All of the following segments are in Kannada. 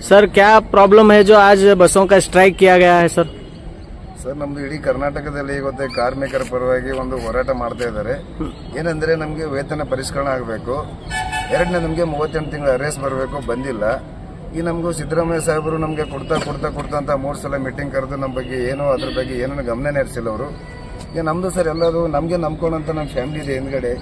सर क्या प्रॉब्लम है जो आज बसों का स्ट्राइक किया गया है सर? ಸರ್ ನಮ್ದು ಇಡೀ ಕರ್ನಾಟಕದಲ್ಲಿ ಇವತ್ತು ಕಾರ್ಮಿಕರ ಪರವಾಗಿ ಒಂದು ಹೋರಾಟ ಮಾಡ್ತಾ ಇದ್ದಾರೆ. ಏನಂದ್ರೆ ನಮಗೆ ವೇತನ ಪರಿಷ್ಕರಣೆ ಆಗಬೇಕು, ಎರಡನೇ ನಮಗೆ 38 ತಿಂಗಳ ಅರೇಸ್ ಬರಬೇಕು, ಬಂದಿಲ್ಲ. ಈ ನಮಗೂ ಸಿದ್ದರಾಮಯ್ಯ ಸಾಹೇಬರು ನಮಗೆ ಕೊಡ್ತಾ ಅಂತ 3 ಸಲ ಮೀಟಿಂಗ್ ಕರೆದು ನಮ್ಮ ಬಗ್ಗೆ ಏನೋ ಅದ್ರ ಬಗ್ಗೆ ಏನೋ ಗಮನ ಹರಿಸಿಲ್ಲ ಅವರು. ಈಗ ನಮ್ದು ಸರ್ ಎಲ್ಲರೂ ನಮಗೆ ನಂಬ್ಕೊಂಡಂತ ನಮ್ಮ ಫ್ಯಾಮಿಲಿ ಇದೆ ಹಿಂದ್ಗಡೆ,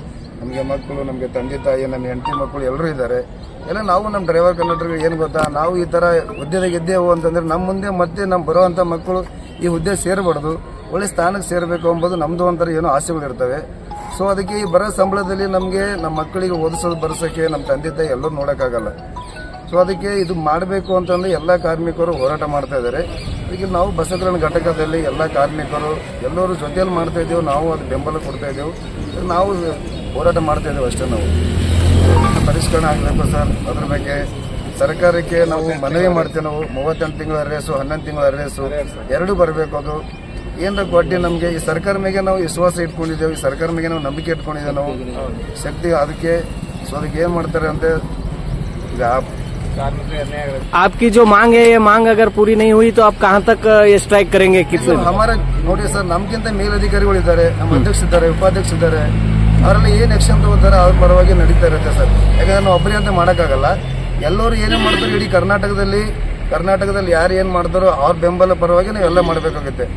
ನಮಗೆ ಮಕ್ಕಳು, ನಮಗೆ ತಂದೆ ತಾಯಿ, ನಮ್ಮ ಹೆಂಡತಿ ಮಕ್ಕಳು ಎಲ್ಲರೂ ಇದ್ದಾರೆ. ಎಲ್ಲ ನಾವು ನಮ್ಮ ಡ್ರೈವರ್ ಕಂಡಕ್ಟರ್ಗೆ ಏನು ಗೊತ್ತಾ, ನಾವು ಈ ತರ ಹುದ್ದೆದಾಗ ಇದ್ದೇವು ಅಂತಂದ್ರೆ ನಮ್ಮ ಮುಂದೆ ಮತ್ತೆ ನಮ್ಮ ಬರುವಂತ ಮಕ್ಕಳು ಈ ಹುದ್ದೆ ಸೇರಬಾರ್ದು, ಒಳ್ಳೆ ಸ್ಥಾನಕ್ಕೆ ಸೇರಬೇಕು ಎಂಬುದು ನಮ್ದು ಒಂಥರ ಏನೋ ಆಸೆಗಳು ಇರ್ತವೆ. ಸೊ ಅದಕ್ಕೆ ಈ ಬರೋ ಸಂಬಳದಲ್ಲಿ ನಮಗೆ ನಮ್ಮ ಮಕ್ಕಳಿಗೆ ಓದಿಸೋದು ಬರ್ಸೋಕ್ಕೆ ನಮ್ಮ ತಂದೆ ತಾಯಿ ಎಲ್ಲರೂ ನೋಡೋಕ್ಕಾಗಲ್ಲ. ಸೊ ಅದಕ್ಕೆ ಇದು ಮಾಡಬೇಕು ಅಂತಂದ್ರೆ ಎಲ್ಲ ಕಾರ್ಮಿಕರು ಹೋರಾಟ ಮಾಡ್ತಾ ಇದ್ದಾರೆ. ಅದಕ್ಕೆ ನಾವು ಬಸವಕಲ್ಯಾಣ ಘಟಕದಲ್ಲಿ ಎಲ್ಲ ಕಾರ್ಮಿಕರು ಎಲ್ಲರೂ ಜೊತೆಯಲ್ಲಿ ಮಾಡ್ತಾ ಇದ್ದೇವೆ, ನಾವು ಅದು ಬೆಂಬಲ ಕೊಡ್ತಾ ಇದ್ದೇವೆ, ನಾವು ಹೋರಾಟ ಮಾಡ್ತಾ ಇದ್ದೇವೆ ಅಷ್ಟೇ. ನಾವು ಪರಿಷ್ಕರಣೆ ಆಗಬೇಕು ಸರ್, ಅದ್ರ ಬಗ್ಗೆ ಸರ್ಕಾರಕ್ಕೆ ನಾವು ಮನವಿ ಮಾಡ್ತೇವೆ. ನಾವು 38 ತಿಂಗಳ ಅರೇಸು, 11 ತಿಂಗಳ ಅರೇಸು ಎರಡೂ ಬರಬೇಕು. ಅದು ಏನಾರ ಕೊಟ್ಟು ನಮಗೆ ಈ ಸರ್ಕಾರ ಮೇಲೆ ನಾವು ವಿಶ್ವಾಸ ಇಟ್ಕೊಂಡಿದ್ದೇವೆ, ಈ ಸರ್ಕಾರ ಮೇಲೆ ನಾವು ನಂಬಿಕೆ ಇಟ್ಕೊಂಡಿದ್ದೇವೆ, ನಾವು ಶಕ್ತಿ ಅದಕ್ಕೆ. ಸೊ ಅದಕ್ಕೆ ಏನ್ ಮಾಡ್ತಾರೆ ಅಂತ ಈಗ आपकी जो मांग है, ये मांग अगर पूरी नहीं हुई तो आप कहाँ तक ये स्ट्राइक करेंगे? कितने हमारा ನೋಡಿ ಸರ್, ನಮ್ಗಿಂತ ಮೇಲಧಿಕಾರಿಗಳು ಇದ್ದಾರೆ, ನಮ್ಮ ಅಧ್ಯಕ್ಷ ಇದ್ದಾರೆ, ಉಪಾಧ್ಯಕ್ಷ ಇದ್ದಾರೆ, ಅವರೆಲ್ಲ ಏನ್ ಆಕ್ಷನ್ ತಗೋತಾರೆ ಅವ್ರ ಪರವಾಗಿ ನಡೀತಾ ಇರುತ್ತೆ ಸರ್. ಯಾಕಂದ್ರೆ ನಾವು ಒಬ್ಬರೇ ಅಂತ ಮಾಡೋಕ್ಕಾಗಲ್ಲ, ಎಲ್ಲರೂ ಏನೇ ಮಾಡ್ತಾರೆ ಇಡೀ ಕರ್ನಾಟಕದಲ್ಲಿ ಯಾರು ಏನ್ ಮಾಡ್ತಾರೋ ಅವ್ರ ಬೆಂಬಲ ಪರವಾಗಿ ನಾವು ಎಲ್ಲ ಮಾಡಬೇಕಾಗುತ್ತೆ.